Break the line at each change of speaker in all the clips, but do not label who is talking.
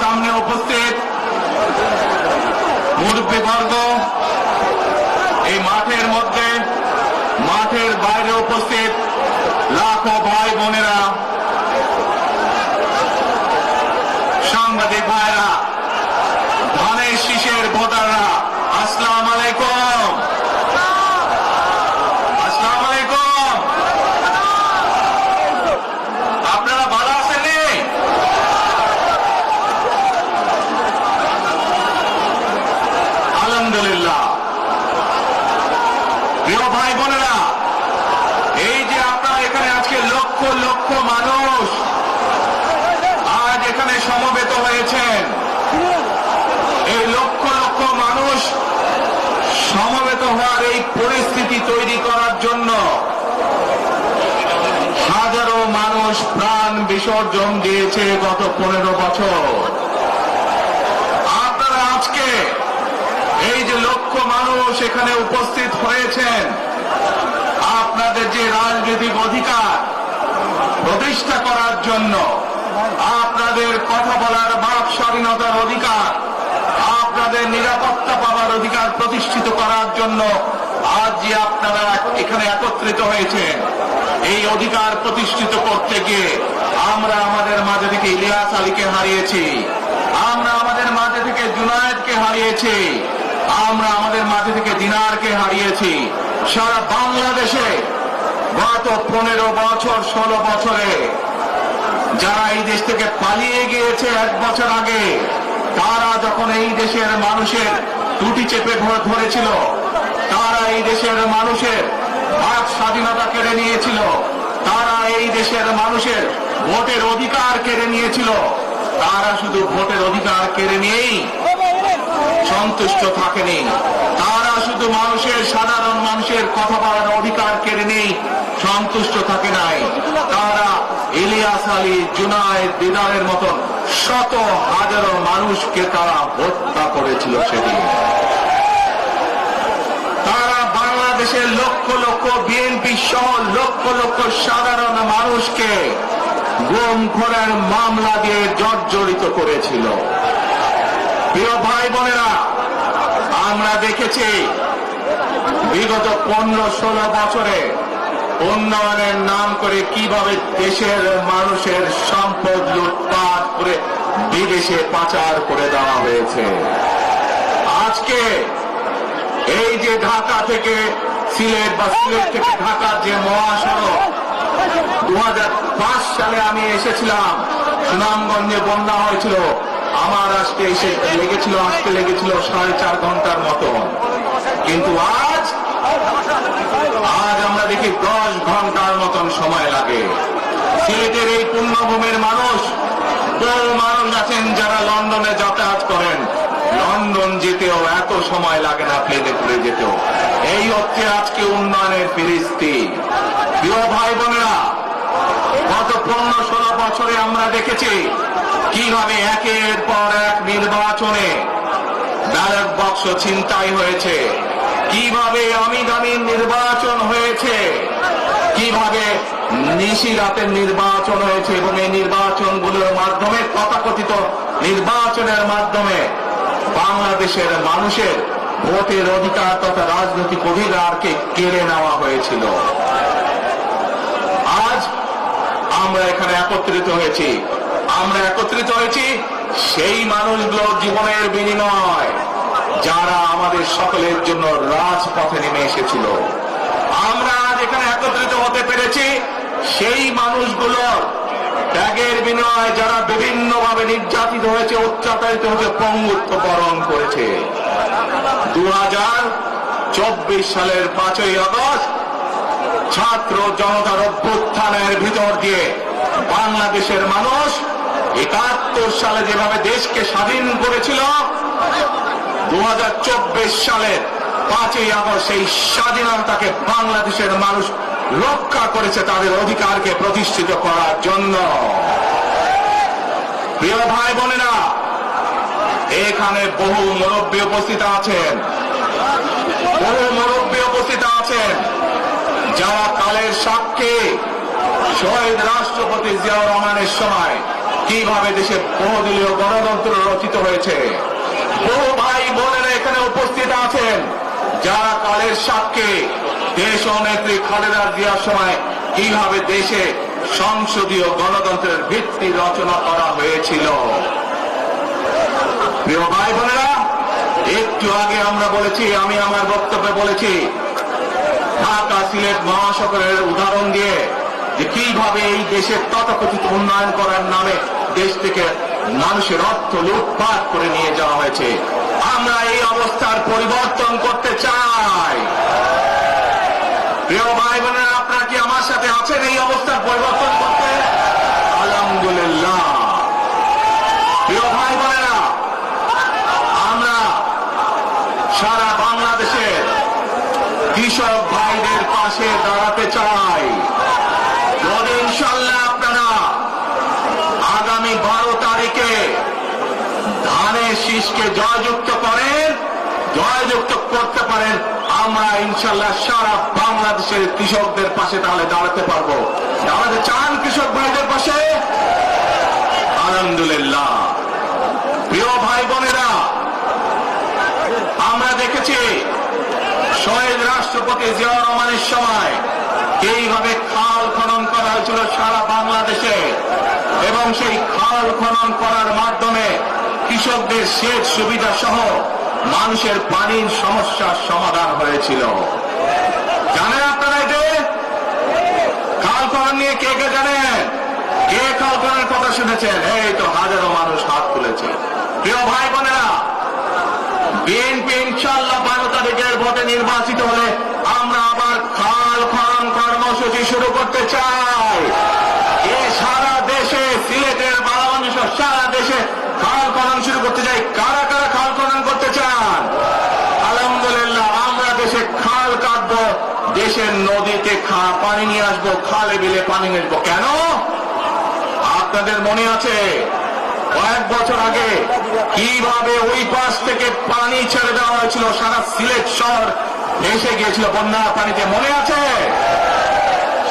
সামনে উপস্থিত মুরব্বীবর্গ, এই মাঠের মধ্যে, মাঠের বাইরে উপস্থিত লাখো ভাই বোনেরা, সাংবাদিক ভাইরা, ধানের শীষের ভোটাররা, আসসালামু আলাইকুম। আসসালামু আলাইকুম। আপনারা ভালো আছেন? আলহামদুলিল্লাহ। প্রিয় ভাই বোনেরা, এই যে আপনারা এখানে আজকে লক্ষ লক্ষ মানুষ আজ এখানে সমবেত হয়েছেন, এই লক্ষ লক্ষ মানুষ সমবেত হওয়ার এই পরিস্থিতি তৈরি করার জন্য হাজারো মানুষ প্রাণ বিসর্জন দিয়েছে গত 15 বছর। আপনারা আজকে এই যে লক্ষ মানুষ এখানে উপস্থিত হয়েছেন, আপনাদের যে রাজনৈতিক অধিকার প্রতিষ্ঠা করার জন্য, আপনাদের কথা বলার বাক স্বাধীনতার অধিকার, আপনাদের নিরাপত্তা পাওয়ার অধিকার প্রতিষ্ঠিত করার জন্য আজ যে আপনারা এখানে একত্রিত হয়েছেন, এই অধিকার প্রতিষ্ঠিত করতে গিয়ে আমরা আমাদের মাঝে থেকে ইলিয়াস আলীকে হারিয়েছি, আমরা আমাদের মাঝে থেকে জুনায়েদকে হারিয়েছি, আমরা আমাদের মাঝে থেকে দিনারকে হারিয়েছি। সারা বাংলাদেশে গত 15 বছর 16 বছরে যারা এই দেশ থেকে পালিয়ে গিয়েছে 1 বছর আগে, তারা যখন এই দেশের মানুষের টুটি চেপে ধরেছিল, তারা এই দেশের মানুষের বাক স্বাধীনতা কেড়ে নিয়েছিল, তারা এই দেশের মানুষের ভোটের অধিকার কেড়ে নিয়েছিল, তারা শুধু ভোটের অধিকার কেড়ে নিয়েই সন্তুষ্ট থাকেনি, তারা শুধু সাধারণ মানুষের কথা বলার অধিকার কেড়ে নেই সন্তুষ্ট থাকে নাই, তারা ইলিয়াস আলী, জুনায়েদ, দিদারের মতন শত হাজারো মানুষকে তারা হত্যা করেছিল সেদিন। তারা বাংলাদেশের লক্ষ লক্ষ বিএনপি সহ লক্ষ লক্ষ সাধারণ মানুষকে গুম খুনের মামলা দিয়ে জর্জরিত করেছিল। প্রিয় ভাই বোনেরা, আমরা দেখেছি বিগত 15-16 বছরে উন্নয়নের নাম করে কিভাবে দেশের মানুষের সম্পদ লুটপাট করে বিদেশে পাচার করে দেওয়া হয়েছে। আজকে এই যে ঢাকা থেকে সিলেট বা সিলেট থেকে ঢাকার যে মহাসড়ক, 2005 সালে আমি এসেছিলাম, সুনামগঞ্জে বন্যা হয়েছিল, আমার আসতে লেগেছিল 4.5 ঘন্টার মতো, কিন্তু আজ আমরা দেখি 10 ঘন্টার মতন সময় লাগে। সিলেটের এই পুণ্যভূমির মানুষ, বহু মানুষ আছেন যারা লন্ডনে যাতায়াত করেন, লন্ডন যেতেও এত সময় লাগে না প্লেনে করে যেতেও। এই হচ্ছে আজকে উন্নয়নের ফিরিস্তি। প্রিয় ভাই বোনেরা, গত 15-16 বছরে আমরা দেখেছি কিভাবে একের পর এক নির্বাচনে ব্যালট বাক্স ছিনতাই হয়েছে, কিভাবে অমিদামি নির্বাচন হয়েছে, কিভাবে নিশি রাতের নির্বাচন হয়েছে, এবং এই নির্বাচনগুলোর মাধ্যমে, তথাকথিত নির্বাচনের মাধ্যমে বাংলাদেশের মানুষের ভোটের অধিকার তথা রাজনৈতিক অধিকারকে কেড়ে নেওয়া হয়েছিল। আজ আমরা এখানে একত্রিত হয়েছি, সেই মানুষগুলোর জীবনের বিনিময় যারা আমাদের সকলের জন্য রাজপথে নেমে এসেছিল। আমরা আজ এখানে একত্রিত হতে পেরেছি সেই মানুষগুলোর ত্যাগের বিনিময়ে যারা বিভিন্নভাবে নির্যাতিত হয়েছে, অত্যাচারিত হয়েছে, পঙ্গুত্ব বরণ করেছে। 2024 সালের 5ই আগস্ট ছাত্র জনতার অভ্যুত্থানের ভিতর দিয়ে বাংলাদেশের মানুষ 71 সালে যেভাবে দেশকে স্বাধীন করেছিল, 2024 সালের 5ই আগস্ট সেই স্বাধীনতাকে বাংলাদেশের মানুষ রক্ষা করেছে তাদের অধিকারকে প্রতিষ্ঠিত করার জন্য। প্রিয় ভাই বোনেরা, এখানে বহু মুরব্বী উপস্থিত আছেন, যারা কালের সাক্ষী শহীদ রাষ্ট্রপতি জিয়াউর রহমানের সময় কিভাবে দেশে বহুদলীয় গণতন্ত্র রচিত হয়েছে। বহু ভাই বোনেরা এখানে উপস্থিত আছেন যারা কালের সাক্ষী দেশ ও নেত্রী খালেদা জিয়ার সময় কিভাবে দেশে সংসদীয় গণতন্ত্রের ভিত্তি রচনা করা হয়েছিল। প্রিয় ভাই বোনেরা, একটু আগে আমরা বলেছি, আমি আমার বক্তব্যে বলেছি, ঢাকা সিলেট মহাসড়কের উদাহরণ দিয়ে যে কিভাবে এই দেশের তথাকথিত উন্নয়ন করার নামে দেশ থেকে মানুষের অর্থ লুটপাট করে নিয়ে যাওয়া হয়েছে। আমরা এই অবস্থার পরিবর্তন করতে চাই। প্রিয় ভাই বোনেরা, আপনারা কি আমার সাথে আছেন এই অবস্থার পরিবর্তন করতে? আলহামদুলিল্লাহ। প্রিয় ভাই বোনেরা, আমরা সারা বাংলাদেশের কৃষক ভাইদের পাশে দাঁড়াতে চাই। যদি ইনশাল্লাহ আপনারা আগামী 12 তারিখে ধানের শীষকে জয়যুক্ত করেন, জয়যুক্ত করতে পারেন, আমরা ইনশাল্লাহ সারা বাংলাদেশের কৃষকদের পাশে তাহলে দাঁড়াতে পারবো। আমাদের চান কৃষক ভাইদের পাশে? আলহামদুলিল্লাহ। প্রিয় ভাই বোনেরা, আমরা দেখেছি শহীদ রাষ্ট্রপতি জিয়াউর রহমানের সময় এইভাবে খাল খনন করা হয়েছিল সারা বাংলাদেশে, এবং সেই খাল খনন করার মাধ্যমে কৃষকদের সেচ সুবিধা সহ মানুষের পানির সমস্যার সমাধান হয়েছিল। জানেন আপনারা এতে খাল খনন নিয়ে কে কে জানেন? কে খাল খননের কথা শুনেছেন? এই তো হাজারো মানুষ হাত তুলেছে। প্রিয় ভাই বোনেরা, বিএনপি ইনশাআল্লাহ 12 তারিখের ভোটে নির্বাচিত হলে আমরা আবার খাল খনন কর্মসূচি শুরু করতে চাই। এ সারা দেশে, সিলেটের বাংলাদেশ সারা দেশে খাল খনন শুরু করতে চাই। কারা কারা খাল খনন করতে চান? আলহামদুলিল্লাহ। আমরা দেশে খাল কাটবো, দেশের নদীতে পানি নিয়ে আসবো, খালে বিলে পানি নিয়ে আসবো। কেন? আপনাদের মনে আছে কয়েক বছর আগে কিভাবে ওই পাশ থেকে পানি ছেড়ে দেওয়া হয়েছিল, সারা সিলেট শহর ভেসে গিয়েছিল বন্যার পানিতে, মনে আছে?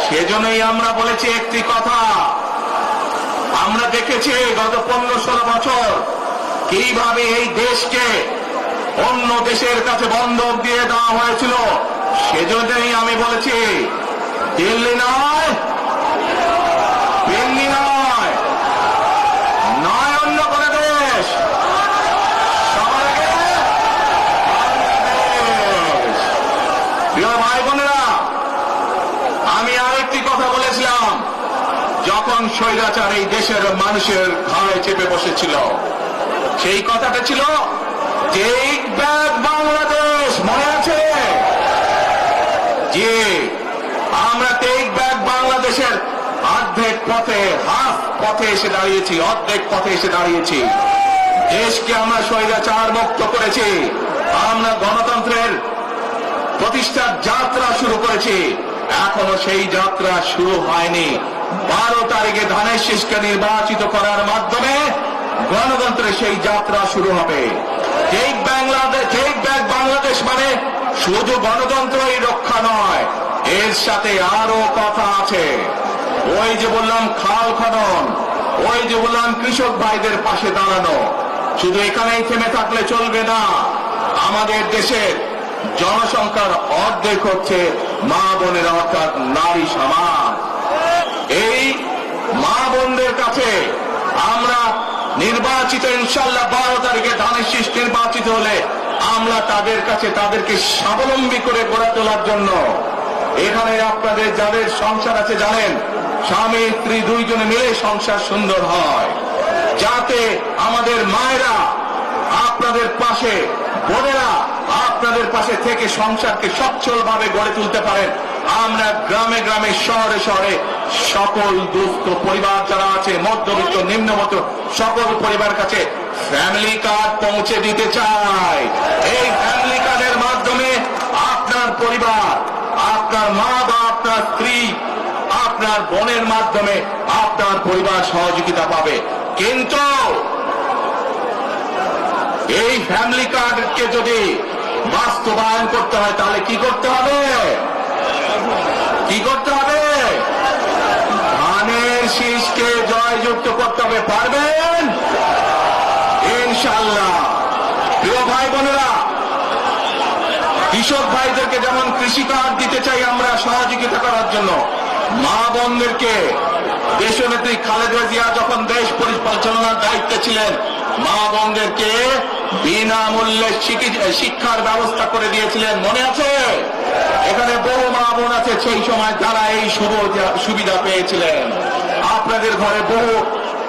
সেজন্যই আমরা বলেছি একটি কথা, আমরা দেখেছি গত 15-16 বছর কিভাবে এই দেশকে অন্য দেশের কাছে বন্ধক দিয়ে দেওয়া হয়েছিল। সেজন্যই আমি বলেছি দিল্লি নয়, দিল্লি নয়, নয় অন্য কোন দেশ, সবার আগে বাংলাদেশ। প্রিয় ভাই বোনেরা, আমি আরেকটি কথা বলেছিলাম, যখন স্বৈরাচার এই দেশের মানুষের ঘাড়ে চেপে বসেছিল, সেই কথাটা ছিল টেক ব্যাক বাংলাদেশ, মনে আছে? যে আমরা টেক ব্যাক বাংলাদেশের অর্ধেক পথে, হাফ পথে এসে দাঁড়িয়েছি, অর্ধেক পথে এসে দাঁড়িয়েছি। দেশকে আমরা স্বৈরাচার মুক্ত করেছি, আমরা গণতন্ত্রের প্রতিষ্ঠার যাত্রা শুরু করেছি। এখনো সেই যাত্রা শুরু হয়নি। 12 তারিখে ধানের শীষকে নির্বাচিত করার মাধ্যমে গণতন্ত্রের সেই যাত্রা শুরু হবে। টেক ব্যাক বাংলাদেশ মানে শুধু গণতন্ত্রই রক্ষা নয়, এর সাথে আরো কথা আছে। ওই যে বললাম খাল খনন, ওই যে বললাম কৃষক ভাইদের পাশে দাঁড়ানো, শুধু এখানেই থেমে থাকলে চলবে না। আমাদের দেশের জনসংখ্যার অর্ধেক হচ্ছে মা বোনেরা, অর্থাৎ নারী সমাজ। এই মা বোনদের কাছে আমরা নির্বাচিত, ইনশাল্লাহ 12 তারিখে ধানের শীষ নির্বাচিত হলে আমরা তাদের কাছে তাদেরকে স্বাবলম্বী করে গড়ে তোলার জন্য, এখানে আপনাদের যাদের সংসার আছে জানেন, স্বামী স্ত্রী দুইজনে মিলে সংসার সুন্দর হয়, যাতে আমাদের মায়েরা আপনাদের পাশে, বোনেরা আপনাদের পাশে থেকে সংসারকে সচ্ছলভাবে গড়ে তুলতে পারেন। আমরা গ্রামে গ্রামে, শহরে শহরে সকল দুস্থ পরিবার যারা আছে, মধ্যবিত্ত নিম্নমধ্য সকল পরিবার কাছে ফ্যামিলি কার্ড পৌঁছে দিতে চাই। এই ফ্যামিলি কার্ডের মাধ্যমে আপনার পরিবার, আপনার মা বা আপনার স্ত্রী, আপনার বোনের মাধ্যমে আপনার পরিবার সহযোগিতা পাবে। কিন্তু এই ফ্যামিলি কার্ডকে যদি বাস্তবায়ন করতে হয় তাহলে কি করতে হবে? কি করতে হবে? ধানের শীষকে জয়যুক্ত করতে হবে। পারবেন ইনশাআল্লাহ। প্রিয় ভাই বোনেরা, কৃষক ভাইদেরকে যেমন কৃষি কার্ড দিতে চাই আমরা সহযোগিতা করার জন্য, মা বোনদেরকে দেশনেত্রী খালেদা জিয়া যখন দেশ পরিচালনার দায়িত্বে ছিলেন, মা বোনদেরকে বিনামূল্যে শিক্ষার ব্যবস্থা করে দিয়েছিলেন, মনে আছে? এখানে বহু মা বোন আছে সেই সময় যারা এই সুবিধা পেয়েছিলেন। আপনাদের ঘরে বহু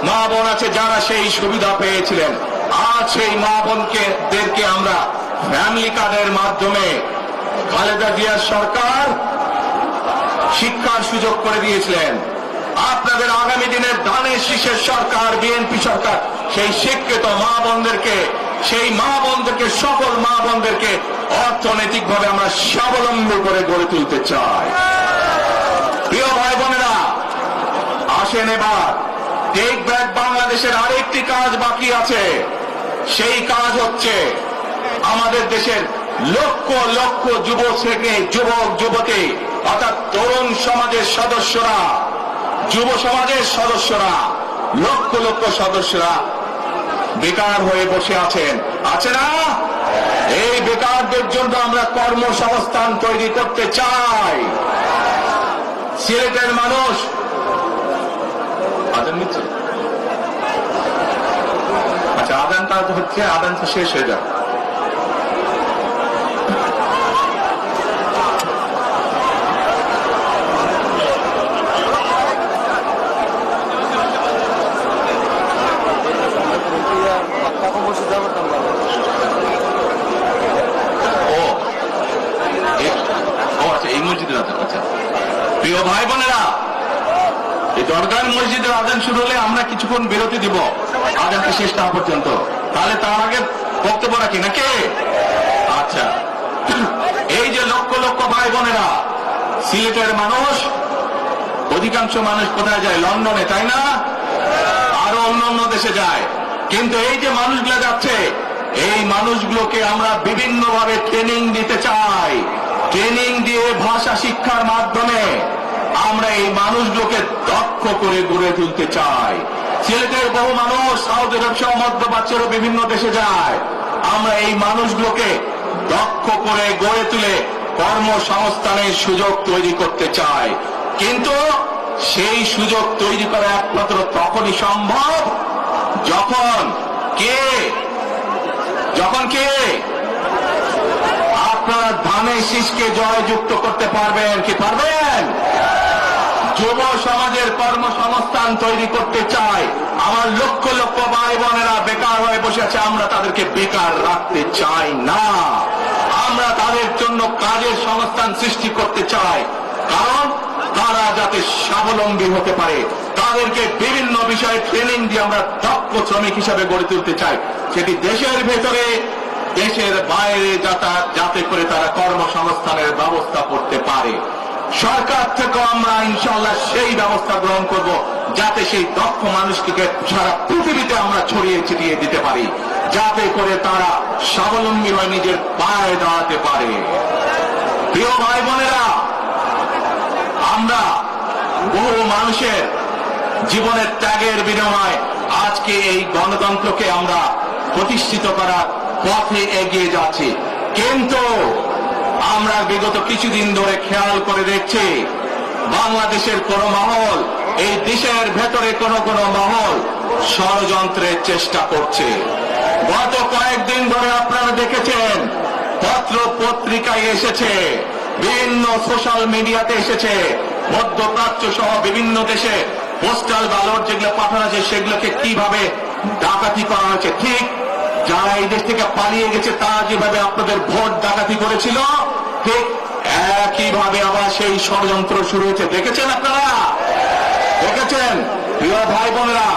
মা বোন আছে যারা সেই সুবিধা পেয়েছিলেন। আজ সেই মা বোনদেরকে আমরা ফ্যামিলি কার্ডের মাধ্যমে খালেদা জিয়ার সরকার শিক্ষার সুযোগ করে দিয়েছিলেন। আপনাদের আগামী দিনের ধানের শীষের সরকার, বিএনপি সরকার, সেই শিক্ষিত মা বোনদেরকে, সেই মা বোনদেরকে, সকল মা বোনদেরকে অর্থনৈতিকভাবে আমরা স্বাবলম্বী করে গড়ে তুলতে চাই। প্রিয় ভাই বোনেরা, আসেন এবার টেক ব্যাক বাংলাদেশের আরেকটি কাজ বাকি আছে। সেই কাজ হচ্ছে আমাদের দেশের লক্ষ লক্ষ যুবক যুবতী অর্থাৎ তরুণ সমাজের সদস্যরা, যুব সমাজের সদস্যরা, লক্ষ লক্ষ সদস্যরা বেকার হয়ে বসে আছেন, আছে না? এই বেকারদের জন্য আমরা কর্মসংস্থান তৈরি করতে চাই। সিলেটের মানুষ আদান নিচ্ছে, আচ্ছা আদানটা হচ্ছে, আদানটা শেষ হয়ে যাক। প্রিয় ভাই বোনেরা, এই দরগার মসজিদের আজান শুরু হলে আমরা কিছুক্ষণ বিরতি দিব আজানটা শেষ হওয়া পর্যন্ত। তাহলে তার আগে বক্তব্য রাখি নাকি? আচ্ছা, এই যে লক্ষ লক্ষ ভাই বোনেরা, সিলেটের মানুষ, অধিকাংশ মানুষ কোথায় যায়? লন্ডনে, তাই না? আরো অন্য দেশে যায়। কিন্তু এই যে মানুষগুলো যাচ্ছে, এই মানুষগুলোকে আমরা বিভিন্নভাবে ট্রেনিং দিতে চাই। ট্রেনিং দিয়ে ভাষা শিক্ষার মাধ্যমে আমরা এই মানুষগুলোকে দক্ষ করে গড়ে তুলতে চাই। সিলেটের বহু মানুষ সৌদি আরব সহ মধ্যপ্রাচ্যেরও বিভিন্ন দেশে যায়। আমরা এই মানুষগুলোকে দক্ষ করে গড়ে তুলে কর্মসংস্থানের সুযোগ তৈরি করতে চাই। কিন্তু সেই সুযোগ তৈরি করা একমাত্র তখনই সম্ভব যখন কে আপনারা ধানের শীষকে জয়যুক্ত করতে পারবেন। কি পারবেন? যুব সমাজের কর্মসংস্থান তৈরি করতে চাই। আমার লক্ষ লক্ষ ভাই বোনেরা বেকার হয়ে বসে আছে, আমরা তাদেরকে বেকার রাখতে চাই না। আমরা তাদের জন্য কাজের সংস্থান সৃষ্টি করতে চাই, কারণ তারা যাতে স্বাবলম্বী হতে পারে। তাদেরকে বিভিন্ন বিষয়ে ট্রেনিং দিয়ে আমরা দক্ষ শ্রমিক হিসাবে গড়ে তুলতে চাই, সেটি দেশের ভেতরে, দেশের বাইরে, যাতে করে তারা কর্মসংস্থানের ব্যবস্থা করতে পারে। সরকার থেকেও আমরা ইনশাআল্লাহ সেই ব্যবস্থা গ্রহণ করব, যাতে সেই দক্ষ মানুষটিকে সারা পৃথিবীতে আমরা ছড়িয়ে ছিটিয়ে দিতে পারি, যাতে করে তারা স্বাবলম্বী হয়ে নিজের পায়ে দাঁড়াতে পারে। প্রিয় ভাই বোনেরা, আমরা বহু মানুষের জীবনের ত্যাগের বিনিময়ে আজকে এই গণতন্ত্রকে আমরা প্রতিষ্ঠিত করার পথে এগিয়ে যাচ্ছি। কিন্তু আমরা বিগত কিছুদিন ধরে খেয়াল করে দেখছি, বাংলাদেশের কোন মহল, এই দেশের ভেতরে কোন মহল ষড়যন্ত্রের চেষ্টা করছে। গত কয়েকদিন ধরে আপনারা দেখেছেন, পত্র পত্রিকায় এসেছে, বিভিন্ন সোশ্যাল মিডিয়াতে এসেছে, মধ্যপ্রাচ্য সহ বিভিন্ন দেশে পোস্টাল ব্যালট যেগুলো পাঠানো আছে সেগুলোকে কিভাবে ডাকাতি করা হয়েছে। ঠিক যারা এই দেশ থেকে পালিয়ে গেছে তারা যেভাবে আপনাদের ভোট ডাকাতি করেছিল, ঠিক একইভাবে আবার সেই ষড়যন্ত্র শুরু হয়েছে। দেখেছেন আপনারা? দেখেছেন? প্রিয় ভাই বোনেরা,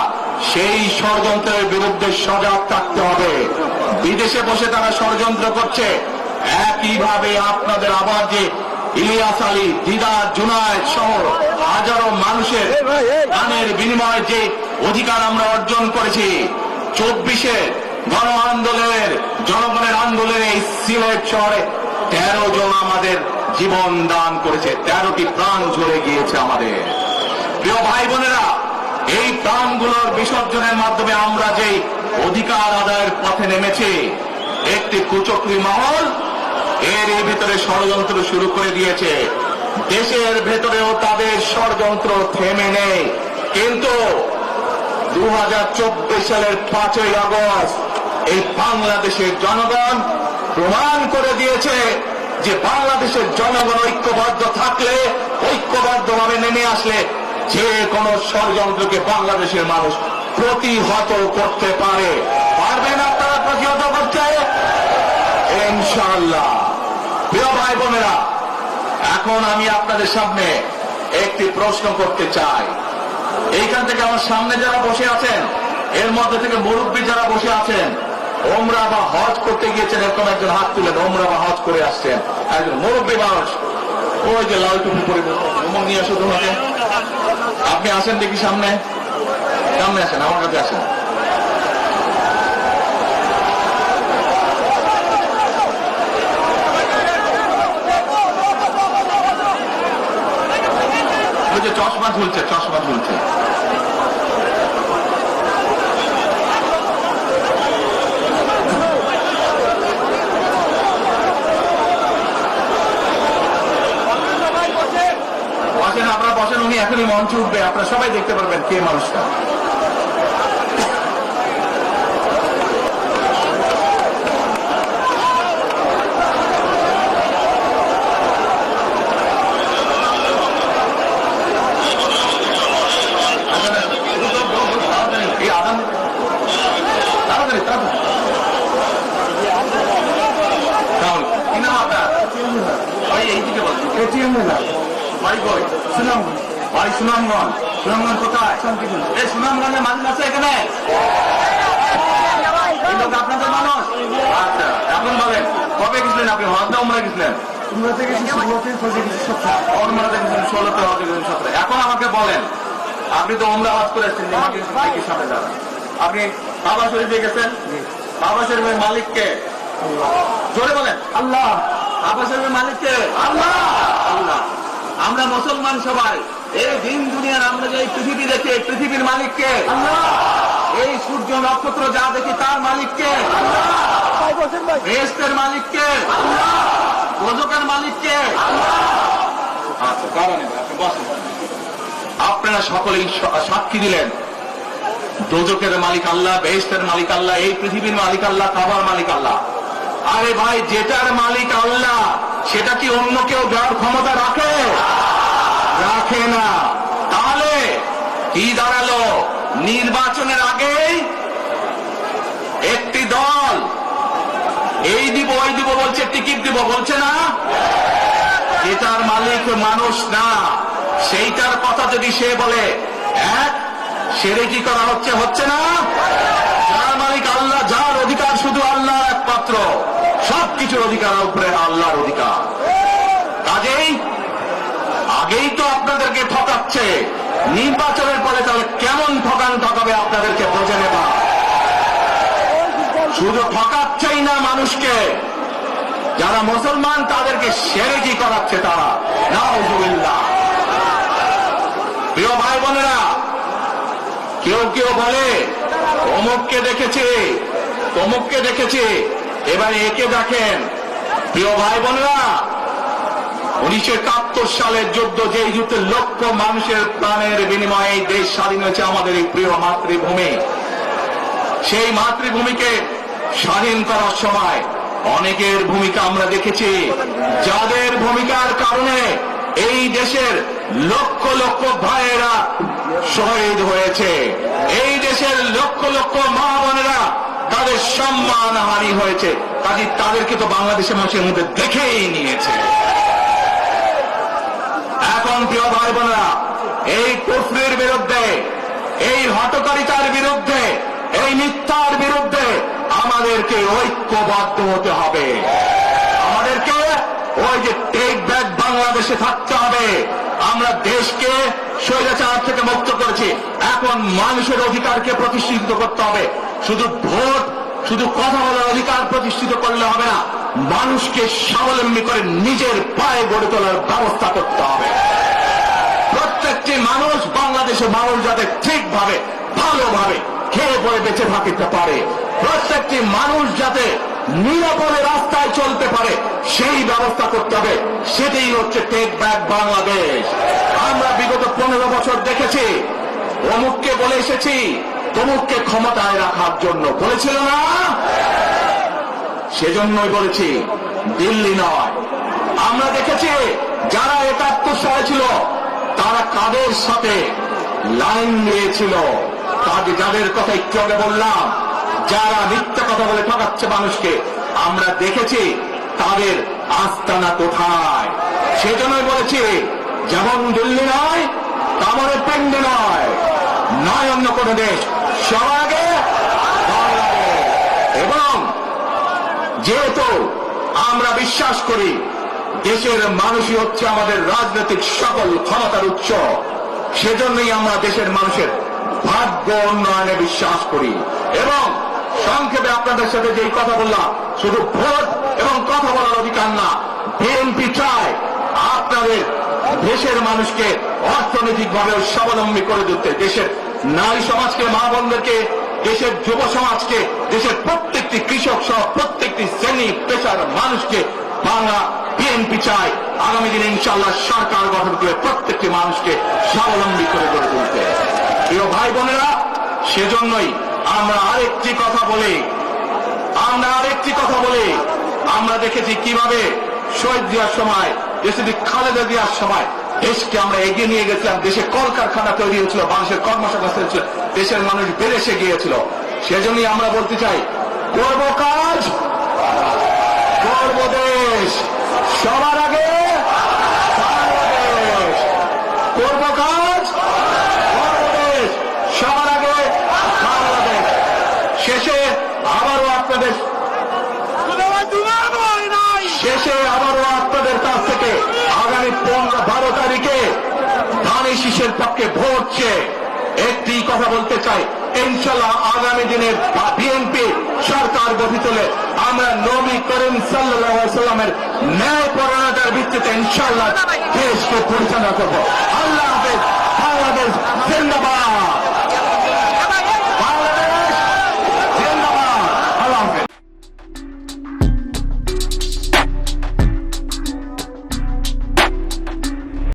সেই ষড়যন্ত্রের বিরুদ্ধে সজাগ থাকতে হবে। বিদেশে বসে তারা ষড়যন্ত্র করছে, একইভাবে আপনাদের আবার যে ইলিয়াস আলী, দিদার, জুনায়েদ সহ হাজারো মানুষের প্রাণের বিনিময়ে যে অধিকার আমরা অর্জন করেছি, 24-এ গণ আন্দোলনের, জনগণের আন্দোলনে এই সিলেট শহরে 13 জন আমাদের জীবন দান করেছে, 13টি প্রাণ ঝরে গিয়েছে আমাদের। প্রিয় ভাই বোনেরা, এই প্রাণগুলোর বিসর্জনের মাধ্যমে আমরা যে অধিকার আদায়ের পথে নেমেছি, একটি কুচক্রী মহল এর ভিতরে ষড়যন্ত্র শুরু করে দিয়েছে। দেশের ভেতরেও তাদের ষড়যন্ত্র থেমে নেই, কিন্তু 2024 সালের 5ই আগস্ট এই বাংলাদেশের জনগণ প্রমাণ করে দিয়েছে যে বাংলাদেশের জনগণ ঐক্যবদ্ধ থাকলে, ঐক্যবদ্ধভাবে নেমে আসলে যে কোনো ষড়যন্ত্রকে বাংলাদেশের মানুষ প্রতিহত করতে পারে। পারবেন আপনারা প্রতিহত করতে? ইনশাআল্লাহ। প্রিয় ভাই বোনেরা, এখন আমি আপনাদের সামনে একটি প্রশ্ন করতে চাই। এইখান থেকে আমার সামনে যারা বসে আছেন, এর মধ্যে থেকে মুরব্বী যারা বসে আছেন, ওমরা বা হজ করতে গিয়েছেন, এরকম একজন হাত তুলেন, ওমরা বা হজ করে আসছেন একজন মুরব্বী মানুষ, ওই যে লাল টুপি পরে নিয়ে আসো তোমাকে। আপনি আসেন দেখি সামনে, সামনে আসেন, আমার কাছে আসেন। ওই যে চশমা ঝুলছে, চশমা ঝুলছে। বসেন, আপনারা বসেন, উনি এখনই মঞ্চে উঠবে, আপনারা সবাই দেখতে পারবেন কে মানুষটা। ভাই সুনামগঞ্জ, সুনামগঞ্জ কোথায়? এই সুনামগঞ্জের মানুষ আছে এখানে? এই লোক আপনাদের মানুষ? আচ্ছা, এখন বলেন কবে গেছিলেন আপনি? হজ না উমরা গেছিলেন? এখন আমাকে বলেন, আপনি তো উমরা হজ করে এসেছেন, সামনে যান। আপনি কাবা শরীফে গেছেন, কাবা শরীফের মালিককে জোরে বলেন আল্লাহ। কাবা শরীফের মালিককে আল্লাহ। আল্লাহ। আমরা মুসলমান সবাই এই দিন দুনিয়ার আমরা যে পৃথিবী দেখি, পৃথিবীর মালিককে আল্লাহ। এই সূর্য নক্ষত্র যা দেখি তার মালিককে আল্লাহ। বেহেশতের মালিককে আল্লাহ। দোজখের মালিককে আল্লাহ। আচ্ছা, কারণ আপনারা সকলেই সাক্ষী দিলেন দোজখের মালিক আল্লাহ, বেহেশতের মালিক আল্লাহ, এই পৃথিবীর মালিক আল্লাহ, কাবার মালিক আল্লাহ। আরে ভাই, যেটার মালিক আল্লাহ সেটা কি অন্য কেউ দেওয়ার ক্ষমতা রাখে? রাখে না। তাহলে কি দাঁড়ালো? নির্বাচনের আগে একটি দল এই দিব ওই দিব বলছে, টিকিট দিব বলছে না? যেটার মালিক মানুষ না, সেইটার কথা যদি সে বলে, এক সেরেকি করা হচ্ছে, হচ্ছে না? যার মালিক আল্লাহ, যার অধিকার শুধু আল্লাহ একমাত্র, সবকিছুর অধিকার উপরে আল্লাহর অধিকার। কাজেই আগেই তো আপনাদেরকে ঠকাচ্ছে, নির্বাচনের পরে তাহলে কেমন ঠকাবে আপনাদেরকে বোঝে নেবা। শুধু ঠকাচ্ছেই না মানুষকে, যারা মুসলমান তাদেরকে শিরকি করাচ্ছে তারা। নাউযুবিল্লাহ। প্রিয় ভাই বোনেরা, কেউ কেউ বলে অমুককে দেখেছে, তমুককে দেখেছে, এবারে একে দেখেন। প্রিয় ভাই বোনেরা, 1971 সালের যুদ্ধ, যে যুদ্ধে লক্ষ মানুষের প্রাণের বিনিময়ে এই দেশ স্বাধীন হয়েছে, আমাদের এই প্রিয় মাতৃভূমি, সেই মাতৃভূমিকে স্বাধীন করার সময় অনেকের ভূমিকা আমরা দেখেছি, যাদের ভূমিকার কারণে এই দেশের লক্ষ লক্ষ ভাইয়েরা শহীদ হয়েছে, এই দেশের লক্ষ লক্ষ মা বোনেরা তাদের সম্মানহানি হয়েছে। কাজে তাদেরকে তো বাংলাদেশের মানুষের মধ্যে দেখেই নিয়েছে। এখন প্রিয় ভাই বোনেরা, এই কুফরির বিরুদ্ধে, এই হঠকারিতার বিরুদ্ধে, এই মিথ্যার বিরুদ্ধে আমাদেরকে ঐক্যবদ্ধ হতে হবে। আমাদেরকে ওই যে টেক ব্যাক বাংলাদেশে থাকতে হবে। আমরা দেশকে স্বৈরাচার থেকে মুক্ত করেছি, এখন মানুষের অধিকারকে প্রতিষ্ঠিত করতে হবে। শুধু ভোট, শুধু কথা বলার অধিকার প্রতিষ্ঠিত করলে হবে না, মানুষকে স্বাবলম্বী করে নিজের পায়ে গড়ে তোলার ব্যবস্থা করতে হবে। প্রত্যেকটি মানুষ, বাংলাদেশের মানুষ যাতে ঠিকভাবে ভালোভাবে খেয়ে পরে বেঁচে থাকতে পারে, প্রত্যেকটি মানুষ যাতে নিরাপদে রাস্তায় চলতে পারে, সেই ব্যবস্থা করতে হবে। সেটাই হচ্ছে টেক ব্যাক বাংলাদেশ। আমরা বিগত 15 বছর দেখেছি, অমুককে বলে এসেছি তমুককে ক্ষমতায় রাখার জন্য, বলেছিল না? সেজন্যই বলেছি, দিল্লি নয়। আমরা দেখেছি যারা 71 সালে ছিল তারা কাদের সাথে লাইন দিয়েছিল, যাদের কথা একটু আগে বললাম, যারা মিথ্যা কথা বলে ঠকাচ্ছে মানুষকে, আমরা দেখেছি তাদের আস্তানা কোথায়। সেজন্যই বলেছি, যেমন দিল্লি নয় তেমন পিন্ডি নয়, নয় অন্য কোন দেশ, সবার আগে বাংলাদেশ। এবং যেহেতু আমরা বিশ্বাস করি দেশের মানুষই হচ্ছে আমাদের রাজনৈতিক সকল ক্ষমতার উৎস, সেজন্যই আমরা দেশের মানুষের ভাগ্য উন্নয়নে বিশ্বাস করি। এবং সংক্ষেপে আপনাদের সাথে যেই কথা বললাম, শুধু ভোট এবং কথা বলার অধিকার না, বিএনপি চায় আপনাদের দেশের মানুষকে অর্থনৈতিকভাবে স্বাবলম্বী করে দিতে, দেশের নারী সমাজকে, মা বোনদেরকে, দেশের যুব সমাজকে, দেশের প্রত্যেকটি কৃষক সহ প্রত্যেকটি শ্রেণী পেশার মানুষকে বাংলা বিএনপি চায় আগামী দিনে ইনশাআল্লাহ সরকার গঠন করে প্রত্যেকটি মানুষকে স্বাবলম্বী করে গড়ে তুলতে। প্রিয় ভাই বোনেরা, সেজন্যই আমরা আরেকটি কথা বলি, আমরা দেখেছি কিভাবে শহীদ জিয়ার সময়, দেশে খালেদা জিয়ার সময় দেশকে আমরা এগিয়ে নিয়ে গেছিলাম, দেশে কলকারখানা তৈরি হয়েছিল, মানুষের কর্মসংস্থান হয়েছিল, দেশের মানুষ বেড়েছে গিয়েছিল। সেজন্যই আমরা বলতে চাই, করব কাজ, করব দেশ, সবার আগে বাংলাদেশ। করব কাজ, করব দেশ, সবার আগে বাংলাদেশ। শেষে আবারও আপনাদের কাছ থেকে আগামী 12 তারিখে ধানি শীষের পক্ষে ভোট চেয়ে একটি কথা বলতে চাই, ইনশাআল্লাহ আগামী দিনে বিএনপি সরকার গঠিত হলে আমরা নবী করিম সাল্লাল্লাহু আলাইহি সাল্লামের ন্যায় পরায়ণতার ভিত্তিতে ইনশাআল্লাহ দেশকে পরিচালনা করব। আল্লাহ হাফেজ। বাংলাদেশ জিন্দাবাদ।